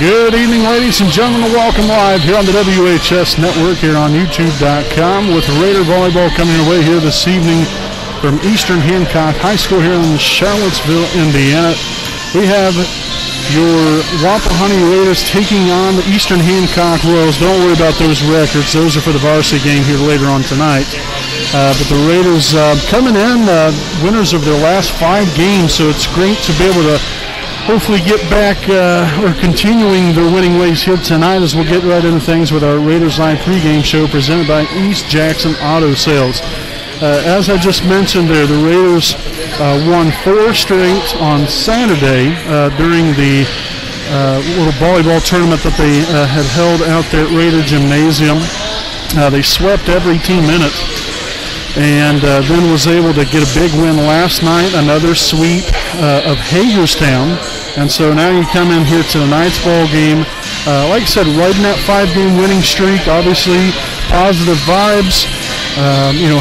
Good evening, ladies and gentlemen. Welcome live here on the WHS Network here on YouTube.com with Raider Volleyball coming your way here this evening from Eastern Hancock High School here in Charlottesville, Indiana. We have your Wapahani Raiders taking on the Eastern Hancock Royals. Don't worry about those records. Those are for the varsity game here later on tonight. But the Raiders coming in winners of their last 5 games, so it's great to be able to hopefully get back or continuing their winning ways here tonight as we'll get right into things with our Raiders Live pregame show presented by East Jackson Auto Sales. As I just mentioned there, the Raiders won 4 straight on Saturday during the little volleyball tournament that they had held out there at Raider Gymnasium. They swept every team in it and then was able to get a big win last night, another sweep of Hagerstown. And so now you come in here to tonight's ball game. Like I said, riding that 5-game winning streak, obviously positive vibes,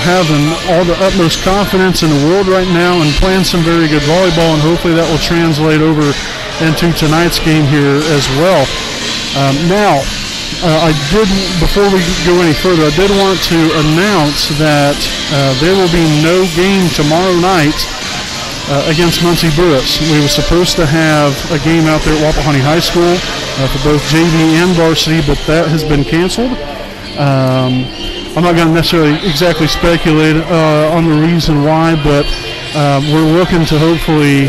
having all the utmost confidence in the world right now and playing some very good volleyball, and hopefully that will translate over into tonight's game here as well. Before we go any further, I did want to announce that there will be no game tomorrow night against Muncie Burris. We were supposed to have a game out there at Wapahani High School for both JV and varsity, but that has been canceled. I'm not going to necessarily exactly speculate on the reason why, but we're looking to hopefully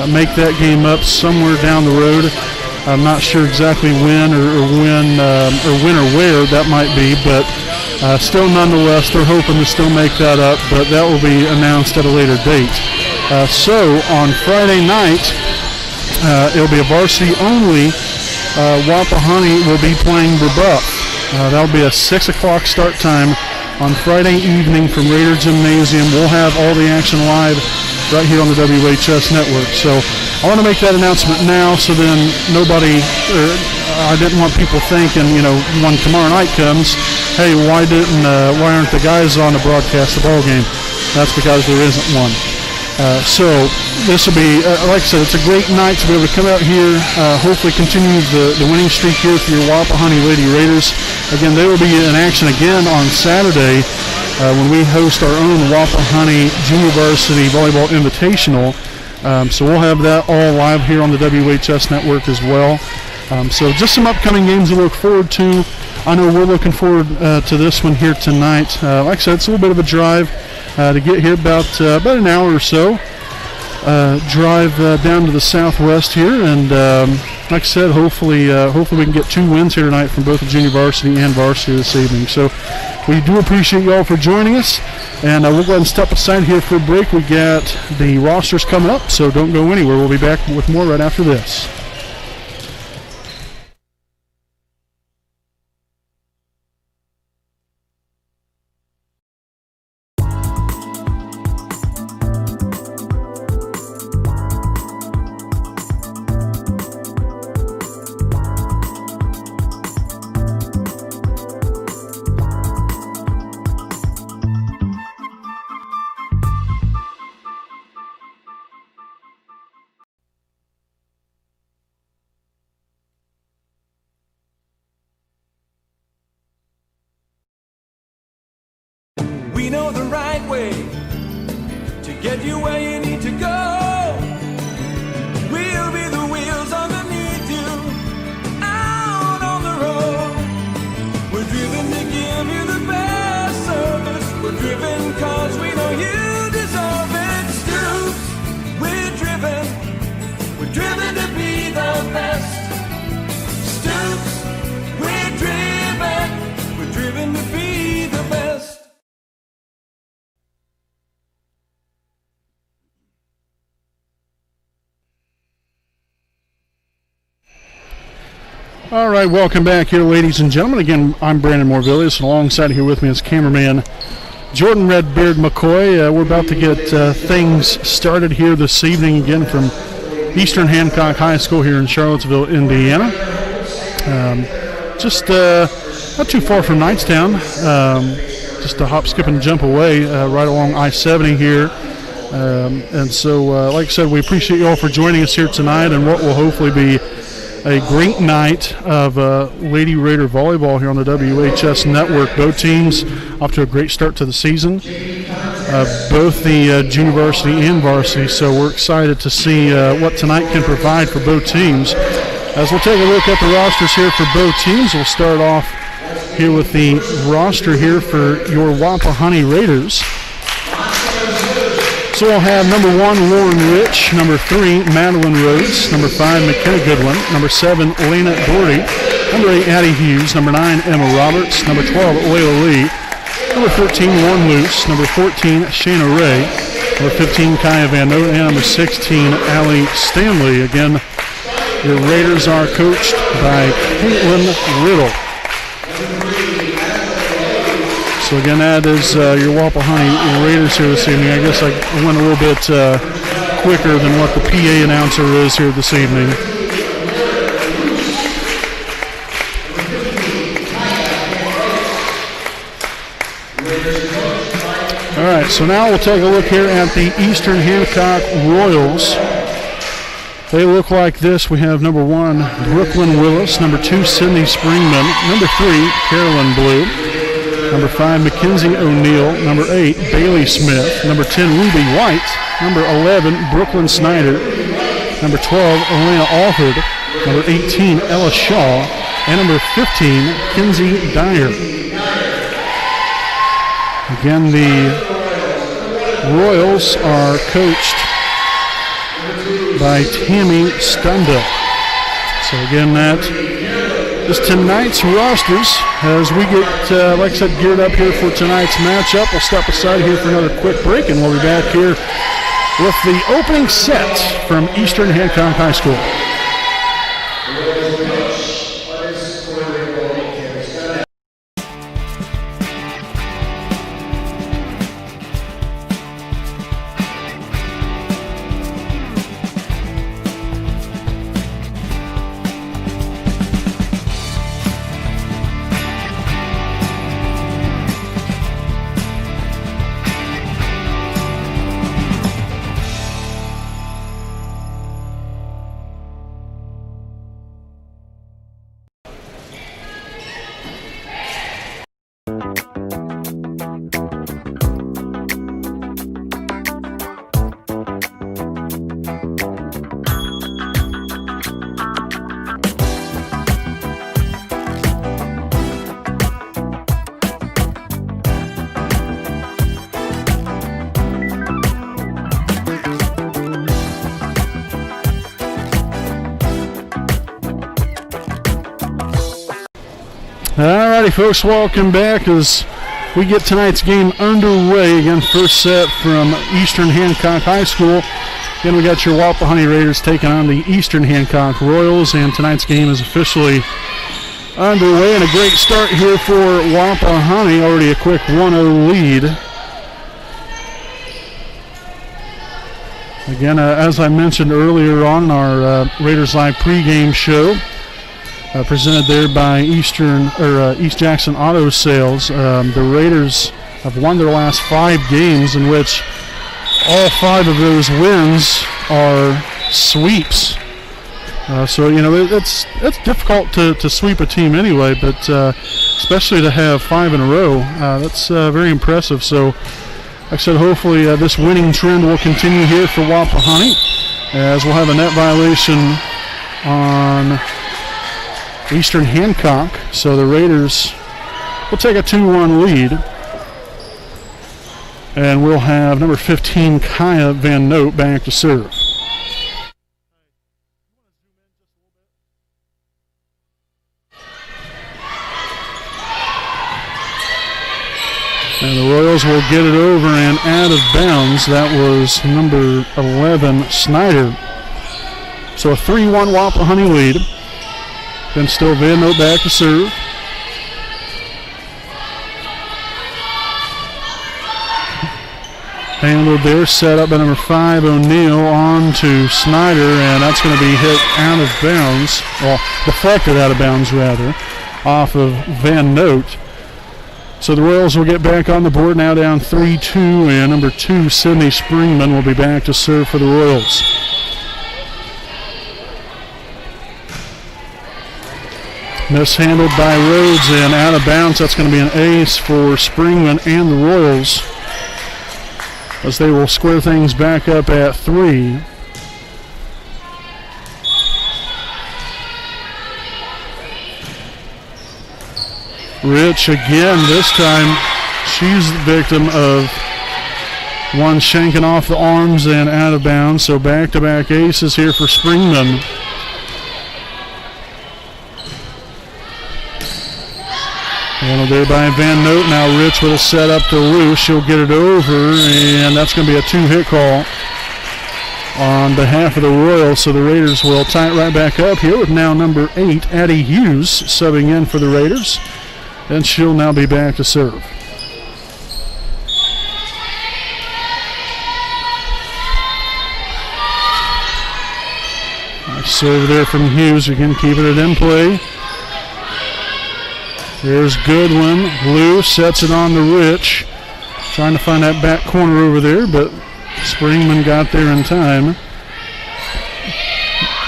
make that game up somewhere down the road. I'm not sure exactly when or when or where that might be, but still nonetheless, they're hoping to still make that up, but that will be announced at a later date. So on Friday night, it'll be a varsity only. Wapahani will be playing Brebeuf. That'll be a 6 o'clock start time on Friday evening from Raider Gymnasium. We'll have all the action live right here on the WHS network. So I want to make that announcement now so then I didn't want people thinking, when tomorrow night comes, hey, why aren't the guys on to broadcast the ball game? That's because there isn't one. So this will be, like I said, it's a great night to be able to come out here, hopefully continue the winning streak here for your Wapahani Lady Raiders. Again, they will be in action again on Saturday when we host our own Wapahani Junior Varsity Volleyball Invitational. So we'll have that all live here on the WHS network as well. So just some upcoming games to look forward to. I know we're looking forward to this one here tonight. Like I said, it's a little bit of a drive to get here, about an hour or so. Drive down to the southwest here, and like I said, hopefully we can get 2 wins here tonight from both the junior varsity and varsity this evening. So we do appreciate you all for joining us, and we'll go ahead and step aside here for a break. We got the rosters coming up, so don't go anywhere. We'll be back with more right after this. We know the right way to get you where you need to go. We'll be the wheels underneath you, out on the road. We're driven to give you the best service. We're driven cause we know you deserve it. Stoops, we're driven to be the best. Stoops, we're driven to be the best. All right, welcome back here, ladies and gentlemen. Again, I'm Brandon Morvillius, and alongside here with me is cameraman Jordan Redbeard McCoy. We're about to get things started here this evening, again from Eastern Hancock High School here in Charlottesville, Indiana. Just not too far from Knightstown, just a hop, skip, and jump away, right along I-70 here. And so, like I said, we appreciate you all for joining us here tonight and what will hopefully be a great night of Lady Raider volleyball here on the WHS Network. Both teams off to a great start to the season, both the junior varsity and varsity, so we're excited to see what tonight can provide for both teams. As we'll take a look at the rosters here for both teams, we'll start off here with the roster here for your Wapahani Raiders. So we'll have number 1, Lauren Rich, number 3, Madeline Rhodes, number 5, McKenna Goodwin, number 7, Lena Doherty, number 8, Addie Hughes, number 9, Emma Roberts, number 12, Layla Lee, number 13, Lauren Luce, number 14, Shayna Ray, number 15, Kaya Van Noten, and number 16, Allie Stanley. Again, your Raiders are coached by Caitlin Riddle. So again, that is your Wapahani Raiders here this evening. I guess I went a little bit quicker than what the PA announcer is here this evening. All right, so now we'll take a look here at the Eastern Hancock Royals. They look like this. We have number 1, Brooklyn Willis, number 2, Sydney Springman, number 3, Carolyn Blue, number 5, Mackenzie O'Neill, number 8, Bailey Smith, number 10, Ruby White, number 11, Brooklyn Snyder, number 12, Elena Alford, number 18, Ella Shaw, and number 15, Kinsey Dyer. Again, the Royals are coached by Tammy Stunda. So again, that is tonight's rosters as we get, like I said, geared up here for tonight's matchup. We'll step aside here for another quick break, and we'll be back here with the opening set from Eastern Hancock High School. Alrighty, folks, welcome back as we get tonight's game underway. Again, first set from Eastern Hancock High School. Again, we got your Wapahani Raiders taking on the Eastern Hancock Royals, and tonight's game is officially underway. And a great start here for Wapahani, already a quick 1-0 lead. Again, as I mentioned earlier on in our Raiders Live pregame show, presented there by East Jackson Auto Sales. The Raiders have won their last 5 games, in which all 5 of those wins are sweeps. So you know it's difficult to sweep a team anyway, but especially to have 5 in a row, that's very impressive. So, like I said, hopefully this winning trend will continue here for Wapahani, as we'll have a net violation on Eastern Hancock, so the Raiders will take a 2-1 lead. And we'll have number 15, Kaya Van Note, back to serve. And the Royals will get it over and out of bounds. That was number 11, Snyder. So a 3-1 Wapahani lead. Then still Van Note back to serve. Handled there, set up by number 5, O'Neill, on to Snyder, and that's going to be hit out of bounds, well, deflected out of bounds rather, off of Van Note. So the Royals will get back on the board, now down 3-2, and number 2, Sydney Springman, will be back to serve for the Royals. Mishandled by Rhodes and out of bounds. That's going to be an ace for Springman and the Royals, as they will square things back up at 3. Rich again, this time she's the victim of one shanking off the arms and out of bounds. So back-to-back aces here for Springman. Handled there by Van Note. Now Rich with a set up to Lou. She'll get it over, and that's going to be a 2-hit call on behalf of the Royals. So the Raiders will tie it right back up here with now number 8, Addie Hughes, subbing in for the Raiders. And she'll now be back to serve. Nice serve there from Hughes. Again, keeping it in play. There's Goodwin. Lou sets it on to Rich. Trying to find that back corner over there, but Springman got there in time.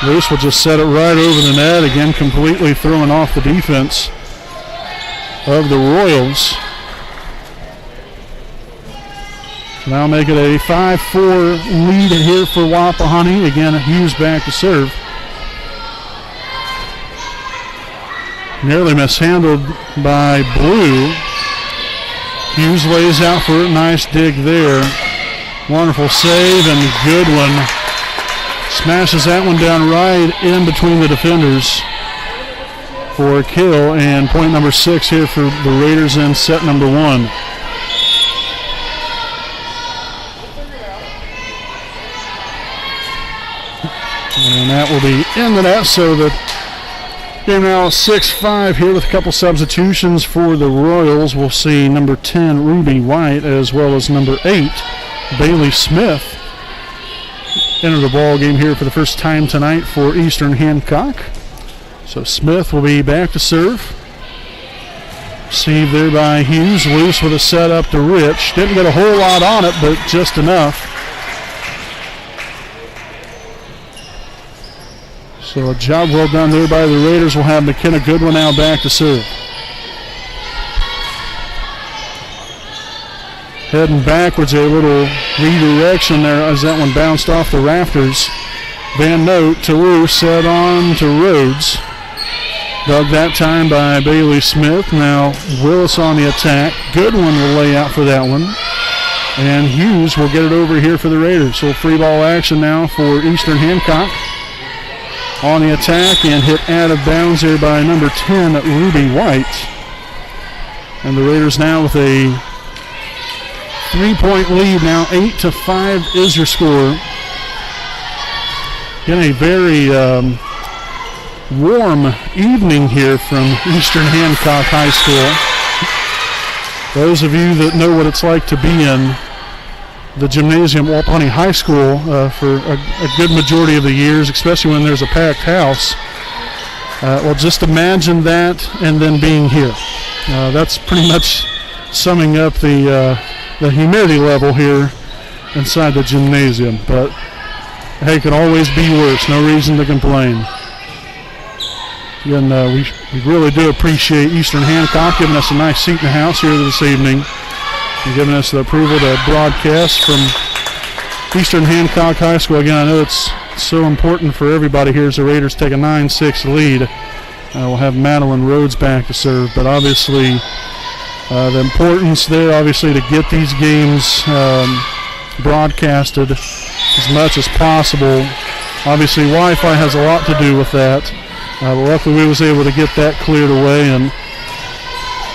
Luce will just set it right over the net. Again, completely throwing off the defense of the Royals. Now make it a 5-4 lead here for Wapahani. Again, Hughes back to serve. Nearly mishandled by Blue. Hughes lays out for it. Nice dig there. Wonderful save, and Goodwin smashes that one down right in between the defenders for a kill, and point number 6 here for the Raiders in set number 1. And that will be in the net, so the game now 6-5 here with a couple substitutions for the Royals. We'll see number 10, Ruby White, as well as number 8, Bailey Smith, enter the ball game here for the first time tonight for Eastern Hancock. So Smith will be back to serve. Received there by Hughes. Loose with a set up to Rich. Didn't get a whole lot on it, but just enough. So a job well done there by the Raiders. We'll have McKenna Goodwin now back to serve. Heading backwards, a little redirection there as that one bounced off the rafters. Van Note to Loose, set on to Rhodes. Dug that time by Bailey Smith. Now Willis on the attack. Goodwin will lay out for that one. And Hughes will get it over here for the Raiders. So free ball action now for Eastern Hancock. On the attack and hit out of bounds there by number 10, Ruby White. And the Raiders now with a 3-point lead now. 8-5 is your score. In a very warm evening here from Eastern Hancock High School. Those of you that know what it's like to be in the gymnasium at Wapahani High School for a good majority of the years, especially when there's a packed house, well, just imagine that and then being here. That's pretty much summing up the humidity level here inside the gymnasium. But hey, it can always be worse. No reason to complain. Again, we really do appreciate Eastern Hancock giving us a nice seat in the house here this evening and giving us the approval to broadcast from Eastern Hancock High School. Again, I know it's so important for everybody here as the Raiders take a 9-6 lead. We'll have Madeline Rhodes back to serve, but obviously the importance there, obviously, to get these games broadcasted as much as possible. Obviously, Wi-Fi has a lot to do with that. But luckily, we was able to get that cleared away, and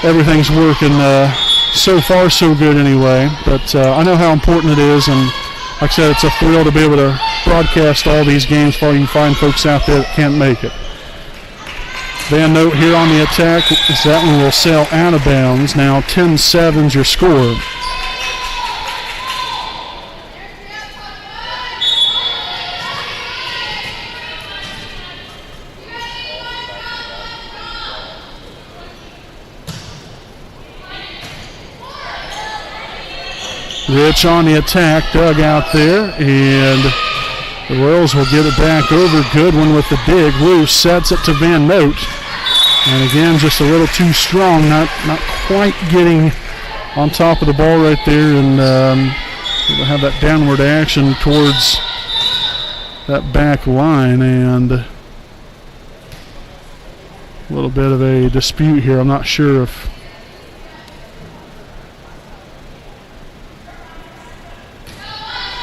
everything's working so far so good anyway. But I know how important it is, and like I said, it's a thrill to be able to broadcast all these games for you fine folks out there that can't make it. Van Note here on the attack. That one will sail out of bounds. Now 10-7's your score. Rich on the attack, dug out there, and the Royals will get it back over. Goodwin with the dig. Loose sets it to Van Note. And again, just a little too strong, not quite getting on top of the ball right there, and we'll have that downward action towards that back line, and a little bit of a dispute here. I'm not sure if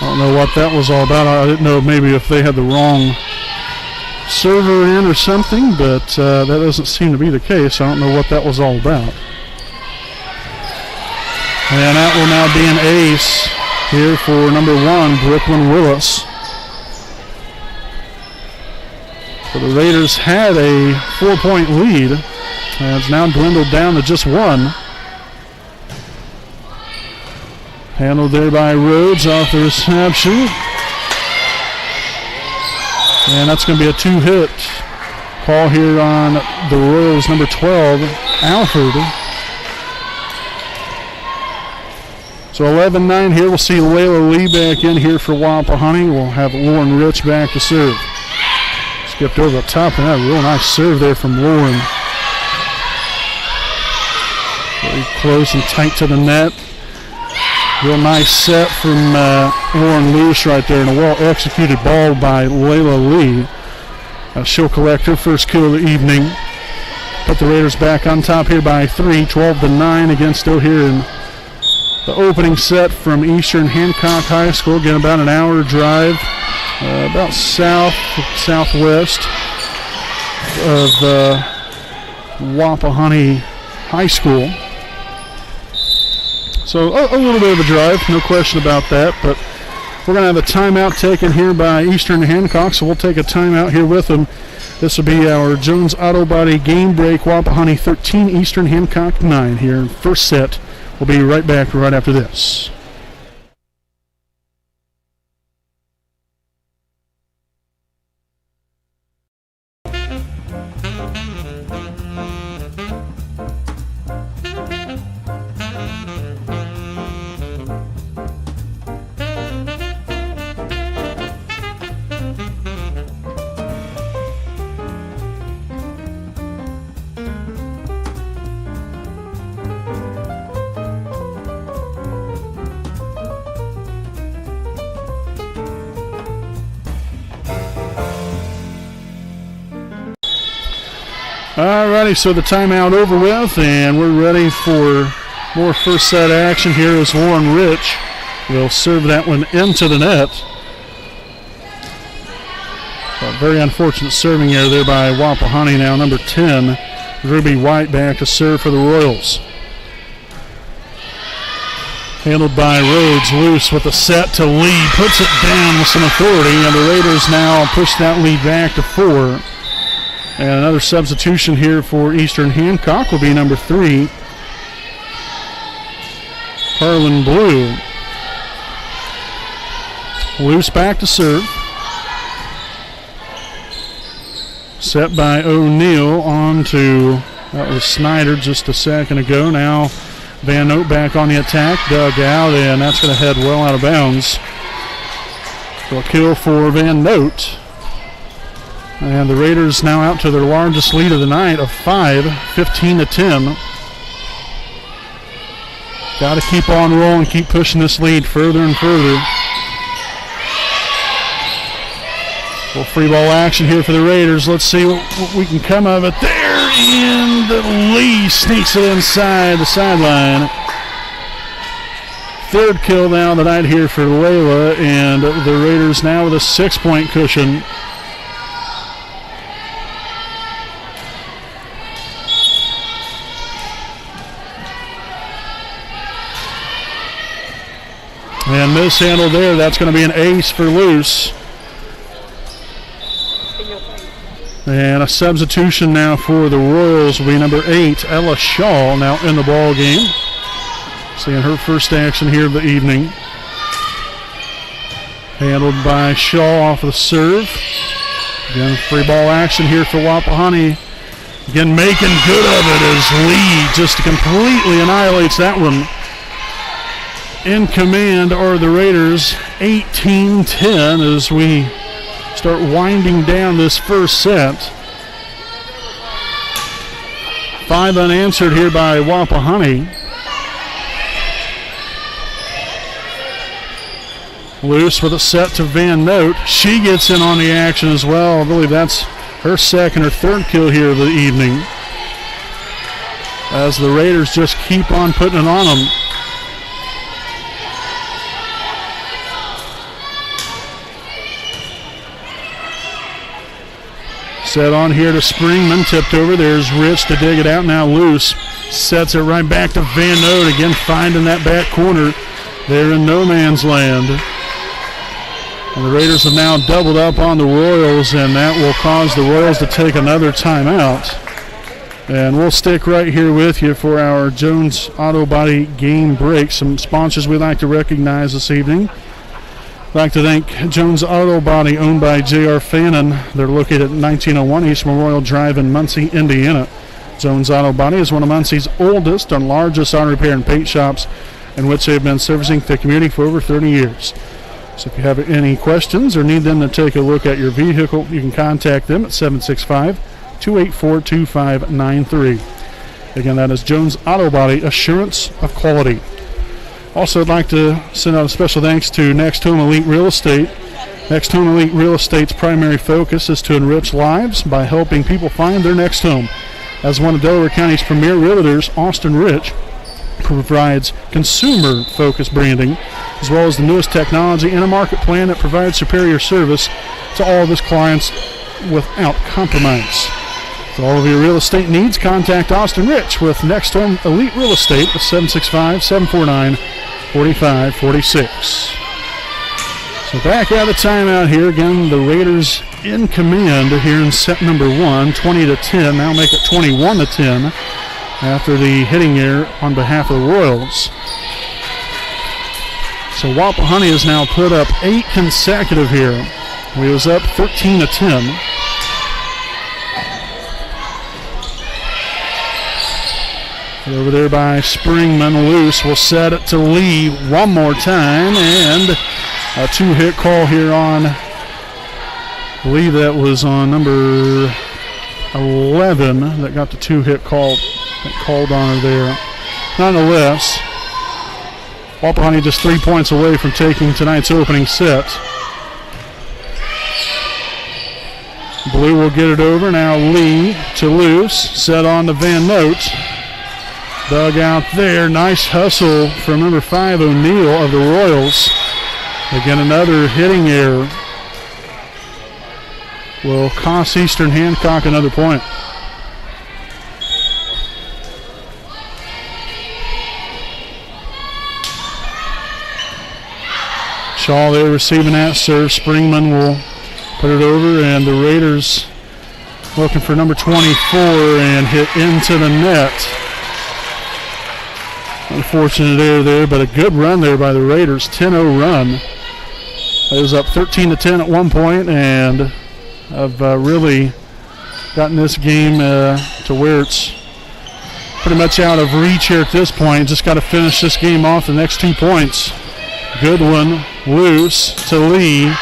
I don't know what that was all about. I didn't know maybe if they had the wrong server in or something, but that doesn't seem to be the case. I don't know what that was all about. And that will now be an ace here for number 1, Brooklyn Willis. So the Raiders had a 4-point lead, and it's now dwindled down to just 1. Handled there by Rhodes off the reception. And that's going to be a 2-hit call here on the Royals, number 12, Alford. So 11-9 here. We'll see Layla Lee back in here for Wapahani. We'll have Lauren Rich back to serve. Skipped over the top, and that real nice serve there from Lauren. Very close and tight to the net. Real nice set from Lauren Lewis right there, and a well-executed ball by Layla Lee. She'll collect her first kill of the evening. Put the Raiders back on top here by 3, 12-9 again, still here in the opening set from Eastern Hancock High School. Again, about an hour drive, about southwest of Wapahani High School. So a little bit of a drive, no question about that, but we're going to have a timeout taken here by Eastern Hancock, so we'll take a timeout here with them. This will be our Jones Auto Body game break. Wapahani 13, Eastern Hancock 9 here in first set. We'll be right back right after this. Alrighty, so the timeout over with, and we're ready for more first set action here as Lauren Rich will serve that one into the net. A very unfortunate serving error there by Wapahani. Now number 10, Ruby White, back to serve for the Royals. Handled by Rhodes, loose with a set to lead, puts it down with some authority, and the Raiders now push that lead back to 4. And another substitution here for Eastern Hancock will be number 3, Harlan Blue. Loose back to serve. Set by O'Neill on to, that was Snyder just a second ago. Now Van Note back on the attack, dug out, and that's going to head well out of bounds. So a kill for Van Note. And the Raiders now out to their largest lead of the night of 5, 15-10. Got to keep on rolling, keep pushing this lead further and further. Little free ball action here for the Raiders. Let's see what we can come of it there. And Lee sneaks it inside the sideline. Third kill now of the night here for Layla, and the Raiders now with a 6-point cushion. And mishandled there. That's going to be an ace for loose. And a substitution now for the Royals will be number 8, Ella Shaw, now in the ball game. Seeing her first action here of the evening. Handled by Shaw off the serve. Again, free ball action here for Wapahani. Again, making good of it as Lee just completely annihilates that one. In command are the Raiders, 18-10 as we start winding down this first set. 5 unanswered here by Wapahani. Luce with a set to Van Note. She gets in on the action as well. I believe that's her second or third kill here of the evening, as the Raiders just keep on putting it on them. Set on here to Springman, tipped over. There's Rich to dig it out. Now Luce sets it right back to Van Note, again finding that back corner. They're in no man's land. And the Raiders have now doubled up on the Royals, and that will cause the Royals to take another timeout. And we'll stick right here with you for our Jones Auto Body game break. Some sponsors we'd like to recognize this evening. I'd like to thank Jones Auto Body, owned by J.R. Fannin. They're located at 1901 East Memorial Drive in Muncie, Indiana. Jones Auto Body is one of Muncie's oldest and largest auto repair and paint shops, in which they've been servicing the community for over 30 years. So if you have any questions or need them to take a look at your vehicle, you can contact them at 765-284-2593. Again, that is Jones Auto Body, assurance of quality. Also, I'd like to send out a special thanks to Next Home Elite Real Estate. Next Home Elite Real Estate's primary focus is to enrich lives by helping people find their next home. As one of Delaware County's premier realtors, Austin Rich provides consumer-focused branding, as well as the newest technology and a market plan that provides superior service to all of his clients without compromise. For all of your real estate needs, contact Austin Rich with Next Home Elite Real Estate at 765-749-4546. So back out of timeout here. Again, the Raiders in command here in set number 1, 20-10. Now make it 21-10. After the hitting error on behalf of the Royals. So Wapahani has now put up 8 consecutive here. He was up 13-10. Over there by Springman. Luce will set it to Lee one more time, and a 2-hit call here on, I believe that was on number 11 that got the 2-hit call. Called on her there. Nonetheless, Wapahani just 3 points away from taking tonight's opening set. Blue will get it over. Now Lee to Luce. Set on to Van Note. Dug out there. Nice hustle from number 5, O'Neill of the Royals. Again, another hitting error will cost Eastern Hancock another point. Shaw there receiving that serve. Springman will put it over, and the Raiders looking for number 24 and hit into the net. Unfortunate error there, but a good run there by the Raiders. 10-0 run. It was up 13-10 at one point, and have really gotten this game to where it's pretty much out of reach here at this point. Just got to finish this game off the next 2 points. Good one. Luce to Lee.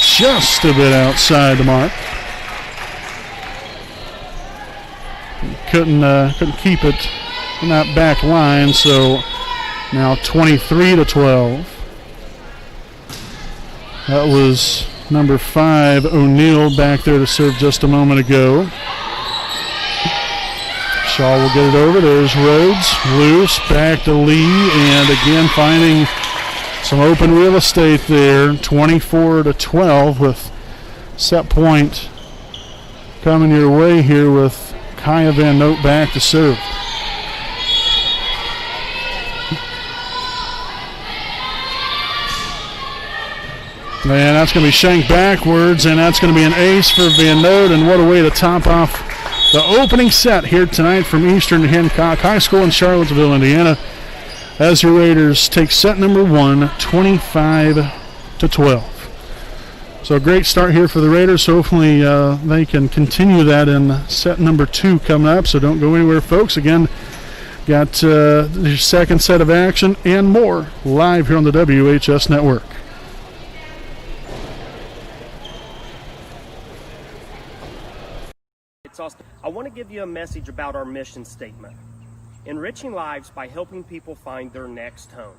Just a bit outside the mark. Couldn't keep it in that back line, so now 23-12. That was number 5, O'Neill, back there to serve just a moment ago. Shaw will get it over. There's Rhodes. Luce back to Lee, and again finding some open real estate there. 24-12 with set point coming your way here with Kaya Van Note back to serve. And that's going to be shanked backwards, and that's going to be an ace for Van Note, and what a way to top off the opening set here tonight from Eastern Hancock High School in Charlottesville, Indiana, as your Raiders take set number 1, 25-12. So a great start here for the Raiders. Hopefully they can continue that in set number 2 coming up, so don't go anywhere, folks. Again, got the second set of action and more live here on the WHS Network. It's awesome. I want to give you a message about our mission statement. Enriching lives by helping people find their next home.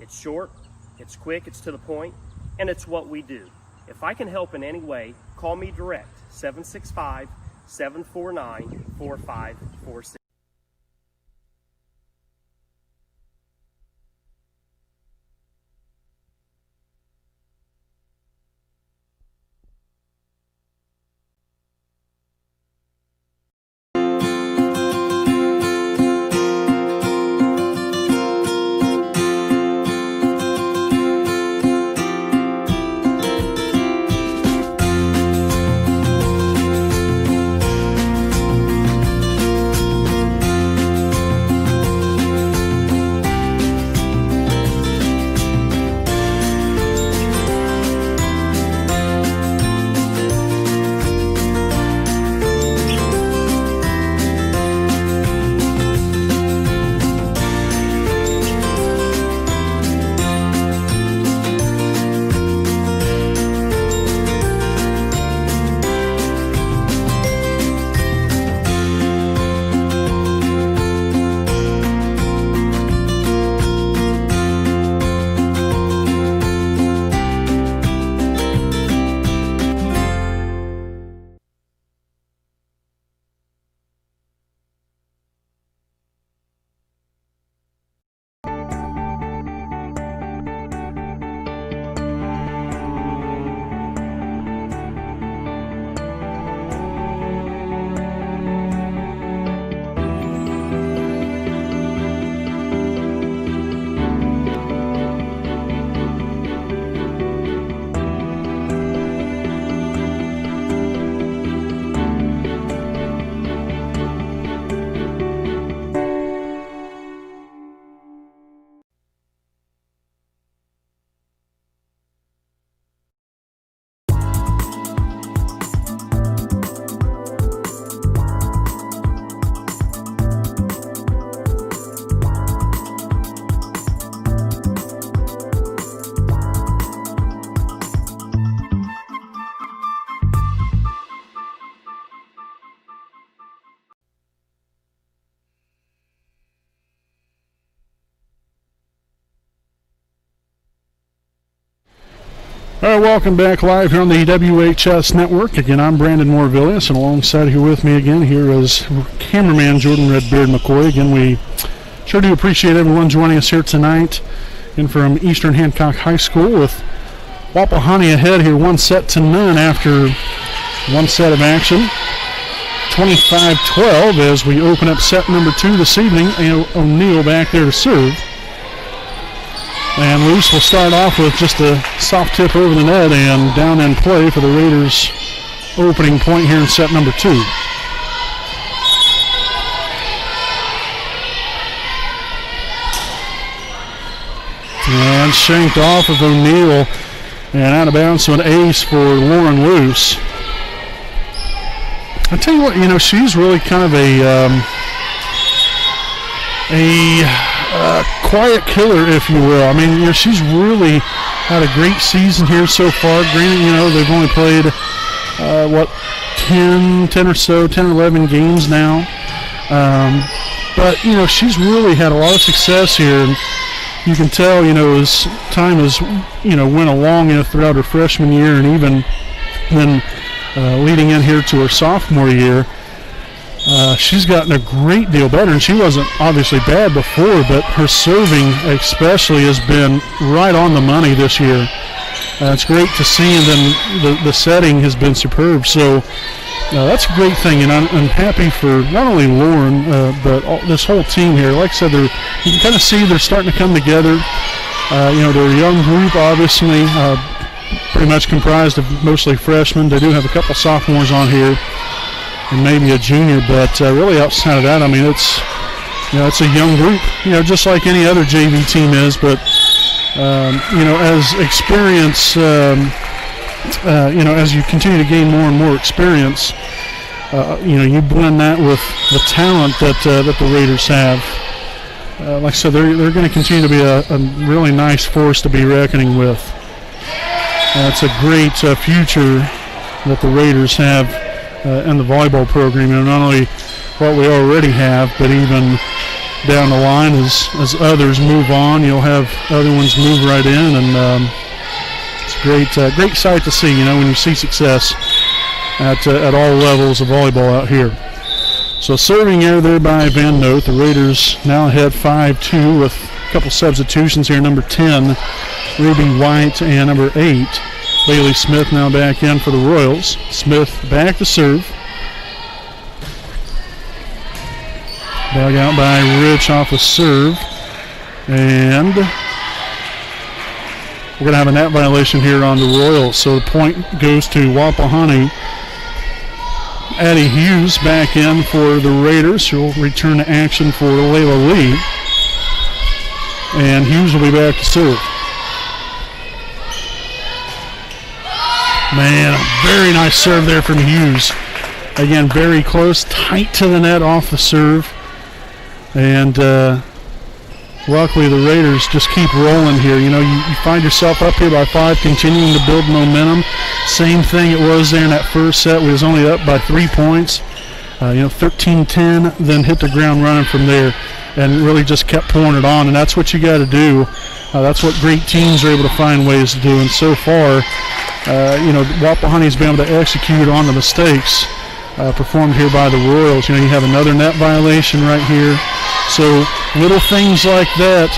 It's short, it's quick, it's to the point, and it's what we do. If I can help in any way, call me direct, 765-749-4546. All right, welcome back live here on the WHS Network. Again, I'm Brandon Morvillius, and alongside here with me again here is cameraman Jordan Redbeard McCoy. Again, we sure do appreciate everyone joining us here tonight. And from Eastern Hancock High School with Wapahani ahead here 1-0 after one set of action. 25-12 as we open up set number 2 this evening. O'Neill back there to serve. And Luce will start off with just a soft tip over the net and down in play for the Raiders' opening point here in set number 2. And shanked off of O'Neill and out of bounds to an ace for Lauren Luce. I tell you what, she's really kind of a quiet killer, if you will. I mean, she's really had a great season here so far. Granted, they've only played 10 or 11 games now. But she's really had a lot of success here, and you can tell, as time has, went along, throughout her freshman year, and even then leading in here to her sophomore year. She's gotten a great deal better, and she wasn't obviously bad before, but her serving especially has been right on the money this year. It's great to see, and then the setting has been superb. So that's a great thing, and I'm happy for not only Lauren, but this whole team here. Like I said, you can kind of see they're starting to come together. They're a young group, obviously, pretty much comprised of mostly freshmen. They do have a couple sophomores on here, and maybe a junior, but really outside of that, I mean, it's a young group, just like any other JV team is, but, as experience, as you continue to gain more and more experience, you blend that with the talent that the Raiders have. Like I said, they're going to continue to be a really nice force to be reckoning with. It's a great future that the Raiders have in the volleyball program. Not only what we already have, but even down the line as others move on, you'll have other ones move right in, and it's a great sight to see, when you see success at all levels of volleyball out here. So serving error there by Van Noth. The Raiders now ahead 5-2 with a couple substitutions here. Number 10, Ruby White, and number 8, Bailey Smith now back in for the Royals. Smith back to serve. Dug out by Rich off a serve. And we're going to have a net violation here on the Royals. So the point goes to Wapahani. Addie Hughes back in for the Raiders. She'll return to action for Layla Lee. And Hughes will be back to serve. Man, a very nice serve there from Hughes. Again, very close, tight to the net off the serve. And luckily the Raiders just keep rolling here. You find yourself up here by 5, continuing to build momentum. Same thing it was there in that first set. We was only up by 3 points. 13-10, then hit the ground running from there and really just kept pouring it on. And that's what you got to do. That's what great teams are able to find ways to do. And so far, Wapahani's been able to execute on the mistakes performed here by the Royals. You have another net violation right here. So little things like that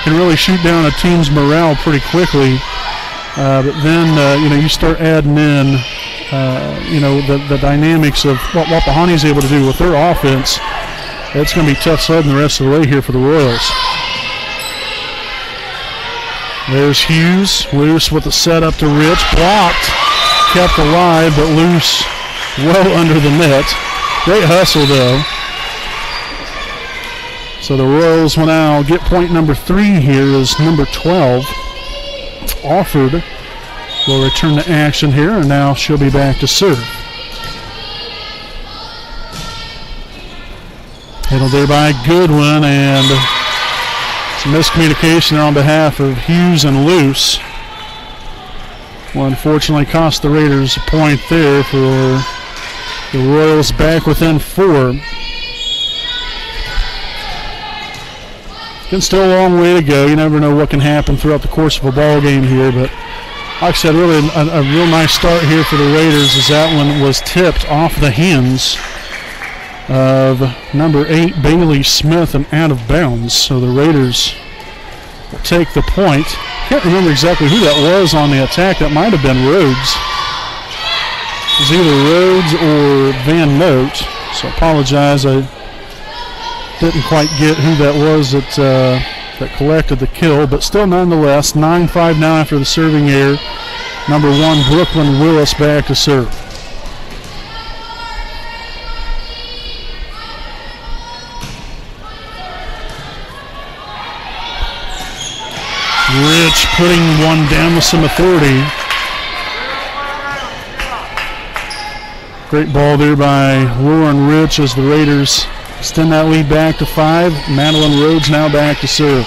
can really shoot down a team's morale pretty quickly. But then, you start adding in, the dynamics of what Wapahani's able to do with their offense. It's going to be tough sledding the rest of the way here for the Royals. There's Hughes, loose with the setup to Rich, blocked, kept alive, but loose well under the net. Great hustle, though. So the Royals will now get point number 3 here as number 12. Offord will return to action here, and now she'll be back to serve. Handled there by Goodwin, and some miscommunication on behalf of Hughes and Luce. Well, unfortunately cost the Raiders a point there for the Royals back within 4. Again, still a long way to go. You never know what can happen throughout the course of a ball game here, but like I said, really a real nice start here for the Raiders as that one was tipped off the hands of number 8, Bailey Smith, and out of bounds. So the Raiders will take the point. Can't remember exactly who that was on the attack. That might have been Rhodes. It was either Rhodes or Van Note. So I apologize. I didn't quite get who that was that collected the kill, but still nonetheless, 9-5 now after the serving error. Number 1, Brooklyn Willis back to serve. Rich putting one down with some authority. Great ball there by Lauren Rich as the Raiders extend that lead back to 5. Madeline Rhodes now back to serve.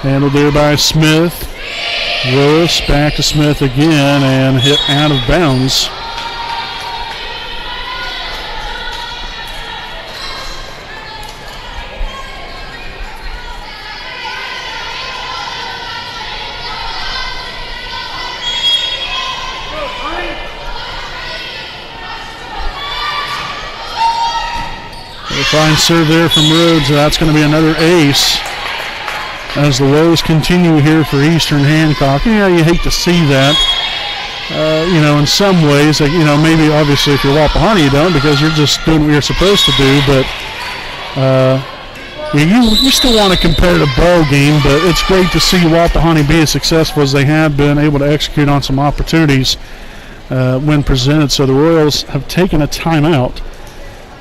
Handled there by Smith. Willis back to Smith again and hit out of bounds. Fine serve there from Rhodes. That's going to be another ace as the lows continue here for Eastern Hancock. You hate to see that. In some ways, maybe obviously if you're Wapahani you don't, because you're just doing what you're supposed to do, but you still want a competitive ball game, but it's great to see Wapahani be as successful as they have been, able to execute on some opportunities when presented. So the Royals have taken a timeout.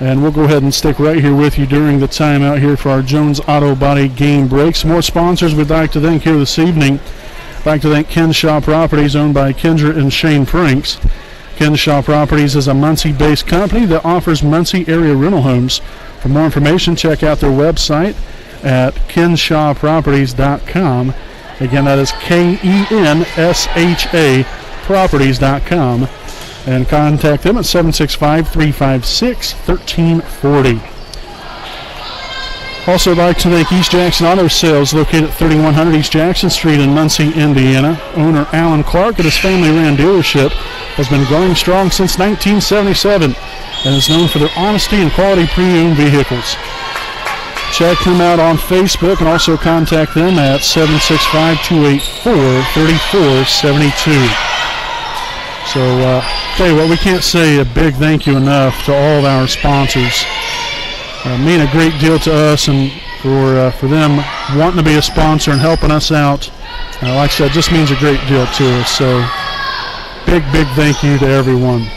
And we'll go ahead and stick right here with you during the timeout here for our Jones Auto Body game break. Some more sponsors we'd like to thank here this evening. I'd like to thank Kenshaw Properties, owned by Kendra and Shane Franks. Kenshaw Properties is a Muncie-based company that offers Muncie area rental homes. For more information, check out their website at kenshawproperties.com. Again, that is KENSHA LeeProperties.com and contact them at 765-356-1340. Also, I'd like to thank East Jackson Auto Sales, located at 3100 East Jackson Street in Muncie, Indiana. Owner Alan Clark at his family-ran dealership has been growing strong since 1977 and is known for their honesty and quality pre-owned vehicles. Check them out on Facebook and also contact them at 765-284-3472. So, tell you what, we can't say a big thank you enough to all of our sponsors. Mean a great deal to us, and for them wanting to be a sponsor and helping us out. Like I said, just means a great deal to us. So, big thank you to everyone.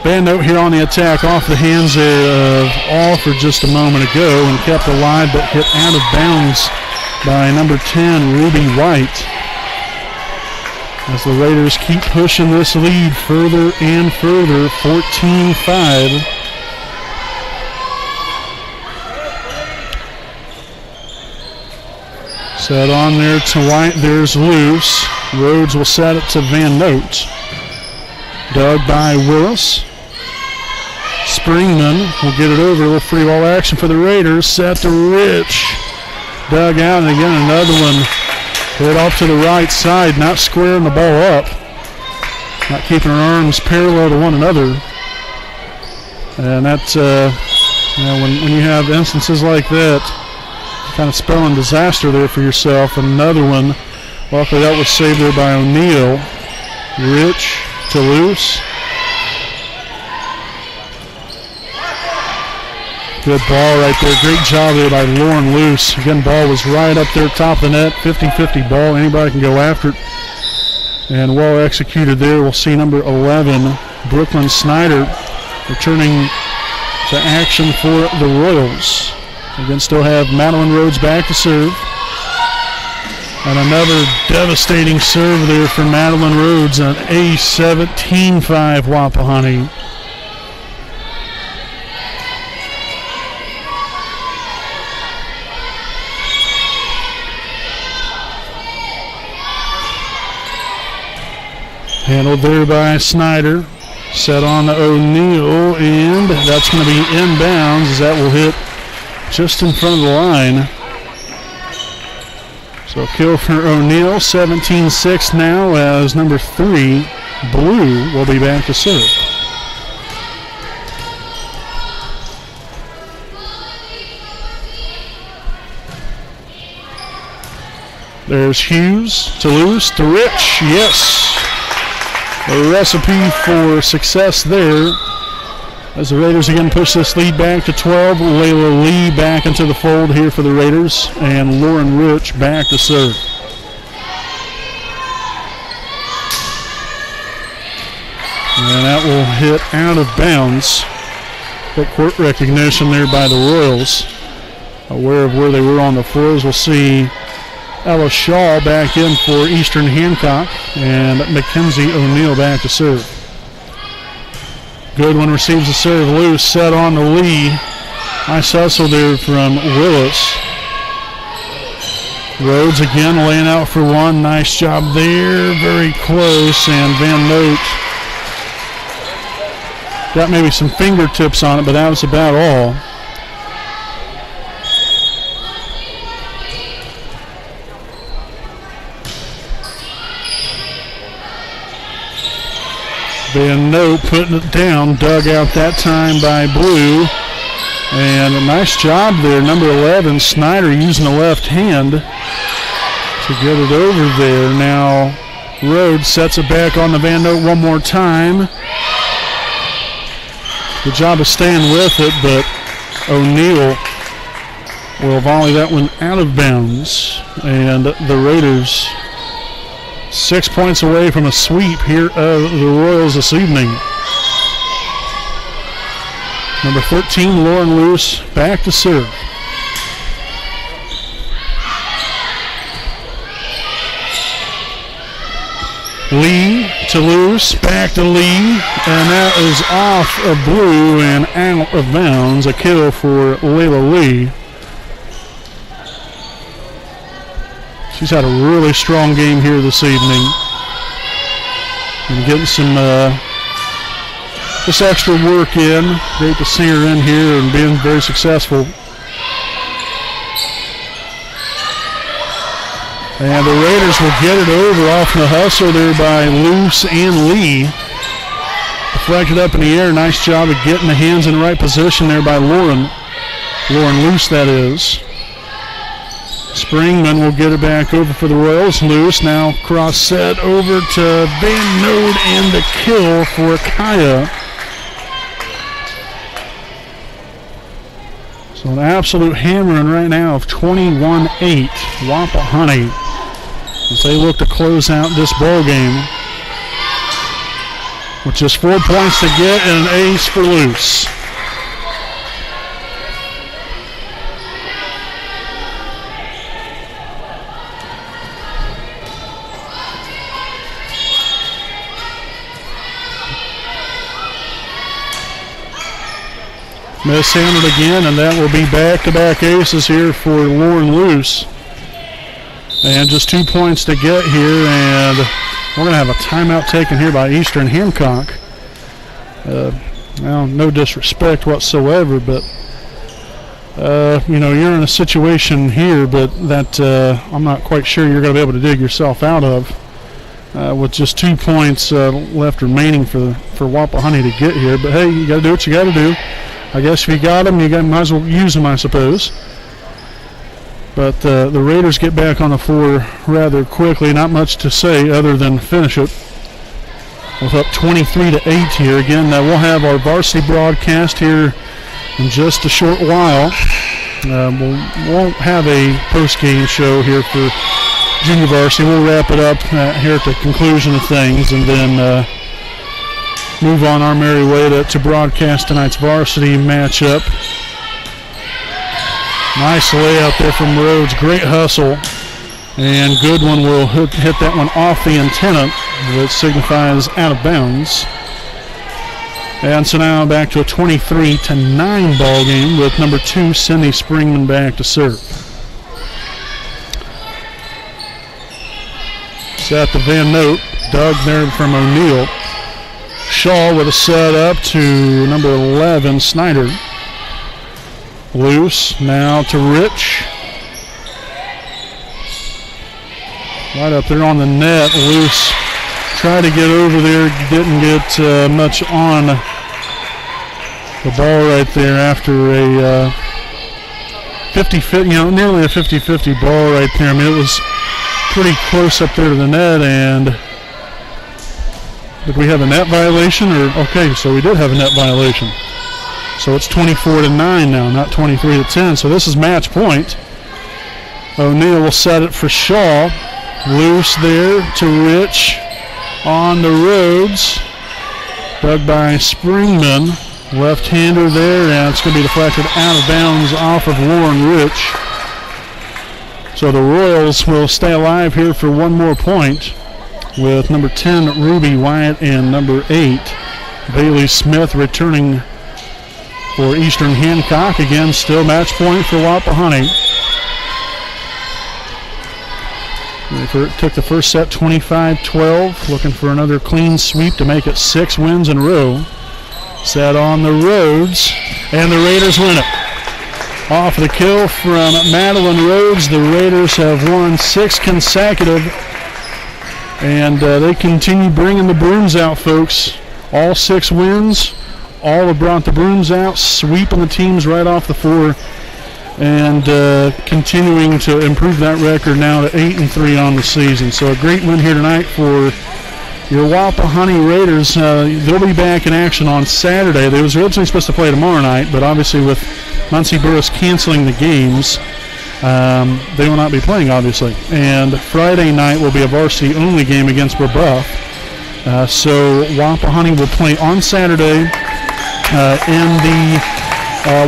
Band note here on the attack, off the hands of Alford just a moment ago and kept alive, but hit out of bounds by number 10, Ruby White. As the Raiders keep pushing this lead further and further, 14-5. Set on there to White. There's loose. Rhodes will set it to Van Note. Dug by Willis. Springman will get it over. A little free ball action for the Raiders. Set to Rich. Dug out, and again another one. Hit off to the right side, not squaring the ball up. Not keeping her arms parallel to one another. And that's, when you have instances like that, kind of spelling disaster there for yourself. Another one, luckily that was saved there by O'Neal. Rich to loose. Good ball right there. Great job there by Lauren Luce. Again, ball was right up there, top of the net. 50-50 ball. Anybody can go after it. And well executed there. We'll see number 11, Brooklyn Snyder, returning to action for the Royals. Again, still have Madeline Rhodes back to serve. And another devastating serve there for Madeline Rhodes, an ace. 17-5 Wapahani. Handled there by Snyder. Set on to O'Neal, and that's going to be inbounds as that will hit just in front of the line. So kill for O'Neal, 17-6 now, as number 3, Blue, will be back to serve. There's Hughes to loose to Rich. Yes. A recipe for success there. As the Raiders again push this lead back to 12, Layla Lee back into the fold here for the Raiders, and Lauren Rich back to serve. And that will hit out of bounds. Quick court recognition there by the Royals. Aware of where they were on the floors, we'll see Ella Shaw back in for Eastern Hancock, and Mackenzie O'Neal back to serve. Goodwin receives the serve loose, set on to Lee. Nice hustle there from Willis. Rhodes again laying out for one. Nice job there. Very close, and Van Note got maybe some fingertips on it, but that was about all. Van Note putting it down, dug out that time by Blue. And a nice job there, number 11, Snyder, using the left hand to get it over there. Now Rhodes sets it back on the Van Note one more time. Good job of staying with it, but O'Neal will volley that one out of bounds. And the Raiders 6 points away from a sweep here of the Royals this evening. Number 13, Lauren Lewis, back to serve. Lee to Lewis, back to Lee, and that is off of Blue and out of bounds. A kill for Layla Lee. She's had a really strong game here this evening. And getting some this extra work in. Great to see her in here and being very successful. And the Raiders will get it over off the hustle there by Luce and Lee. Deflected up in the air. Nice job of getting the hands in the right position there by Lauren. Lauren Luce, that is. Springman will get it back over for the Royals. Luce now cross set over to Van Node and the kill for Kaya. So an absolute hammering right now of 21-8. Wapahani as they look to close out this ball game with just 4 points to get and an ace for Luce. Mishandled again, and that will be back-to-back aces here for Lauren Luce. And just 2 points to get here, and we're going to have a timeout taken here by Eastern Hancock. Well, no disrespect whatsoever, but you know, you're in a situation here, but that I'm not quite sure you're going to be able to dig yourself out of. With just 2 points left remaining for Wapahani to get here. But hey, you got to do what you got to do. I guess if you got them, you might as well use them, I suppose. But the Raiders get back on the floor rather quickly. Not much to say other than finish it. With up 23-8 here. Again, we'll have our varsity broadcast here in just a short while. We won't have a post-game show here for junior varsity. We'll wrap it up here at the conclusion of things and then move on our merry way to broadcast tonight's varsity matchup. Nice layout there from Rhodes. Great hustle. And Goodwin will hit that one off the antenna, which signifies out of bounds. And so now back to a 23-9 ball game with number 2, Cindy Springman, back to serve. Set to Van Note. Dug there from O'Neill. Shaw with a set up to number 11, Snyder. Loose now to Rich. Right up there on the net. Loose tried to get over there, didn't get much on the ball right there after a 50-50, nearly a 50-50 ball right there. I mean, it was pretty close up there to the net, and did we have a net violation? Okay, so we did have a net violation. So it's 24-9 now, not 23-10. So this is match point. O'Neill will set it for Shaw. Loose there to Rich on the Rhodes. Dug by Springman. Left-hander there, and it's going to be deflected out of bounds off of Lauren Rich. So the Royals will stay alive here for one more point with number 10, Ruby Wyatt, and number 8, Bailey Smith, returning for Eastern Hancock. Again, still match point for Wapahani. Took the first set 25-12, looking for another clean sweep to make it 6 wins in a row. Set on the Rhodes, and the Raiders win it. Off the kill from Madeline Rhodes, the Raiders have won 6 consecutive, and they continue bringing the brooms out, folks. All 6 wins, all have brought the brooms out, sweeping the teams right off the floor, and continuing to improve that record now to 8-3 on the season. So a great win here tonight for your Wapahani Raiders. They'll be back in action on Saturday. They was originally supposed to play tomorrow night, but obviously with Muncie Burris canceling the games, they will not be playing, obviously. And Friday night will be a varsity-only game against Brebeuf. So Wapahani will play on Saturday in the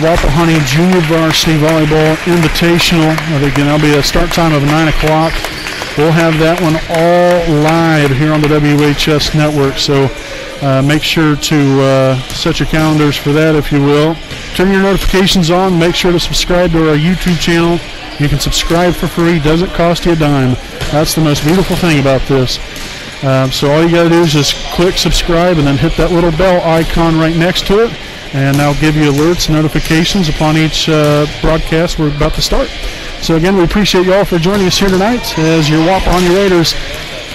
Wapahani Junior Varsity Volleyball Invitational. Again, that'll be a start time of 9 o'clock. We'll have that one all live here on the WHS Network. So make sure to set your calendars for that, if you will. Turn your notifications on. Make sure to subscribe to our YouTube channel. You can subscribe for free. Doesn't cost you a dime. That's the most beautiful thing about this. So all you got to do is just click subscribe and then hit that little bell icon right next to it, and that'll give you alerts and notifications upon each broadcast we're about to start. So again, we appreciate you all for joining us here tonight as your Wapahani Raiders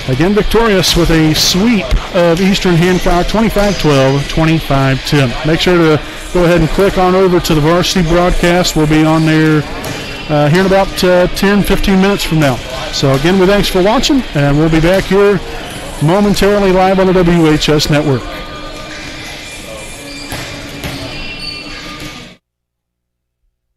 again victorious with a sweep of Eastern Hancock 25-12, 25-10. Make sure to go ahead and click on over to the varsity broadcast. We'll be on there here in about 10-15 minutes from now. So again, we thanks for watching, and we'll be back here momentarily live on the WHS Network.